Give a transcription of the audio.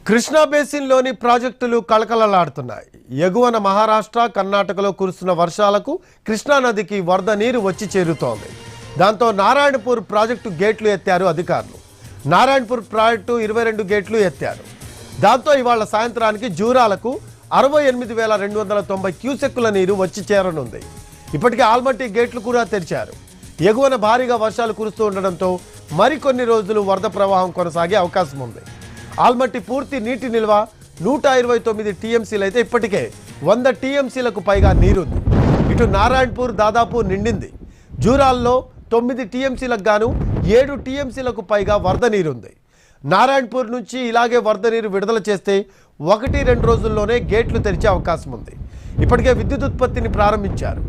కృష్ణా బేసిన్లోని ప్రాజెక్టులు కళకళలాడుతున్నాయి. ఎగువన మహారాష్ట్ర, కర్ణాటకలో కురుస్తున్న వర్షాలకు కృష్ణా నదికి వరద నీరు వచ్చి చేరుతోంది. దాంతో నారాయణపూర్ ప్రాజెక్టు గేట్లు ఎత్తారు అధికారులు. నారాయణపూర్ ప్రాజెక్టు 22 గేట్లు ఎత్తారు. దాంతో ఇవాళ సాయంత్రానికి జూరాలకు 68,290 క్యూసెక్కుల నీరు వచ్చి చేరనుంది. ఇప్పటికే ఆల్మట్టి గేట్లు కూడా తెరిచారు. ఎగువన భారీగా వర్షాలు కురుస్తూ ఉండడంతో మరికొన్ని రోజులు వరద ప్రవాహం కొనసాగే అవకాశం ఉంది. ఆల్మట్టి పూర్తి నీటి నిల్వ 129 టీఎంసీలు అయితే ఇప్పటికే 100 టీఎంసీలకు పైగా నీరుంది. ఇటు నారాయణపూర్ దాదాపు నిండింది. జూరాల్లో 9 టీఎంసీలకు గాను 7 టీఎంసీలకు పైగా వరద నీరుంది. నారాయణపూర్ నుంచి ఇలాగే వరద నీరు విడుదల చేస్తే 1-2 రోజుల్లోనే గేట్లు తెరిచే అవకాశం ఉంది. ఇప్పటికే విద్యుత్ ఉత్పత్తిని ప్రారంభించారు.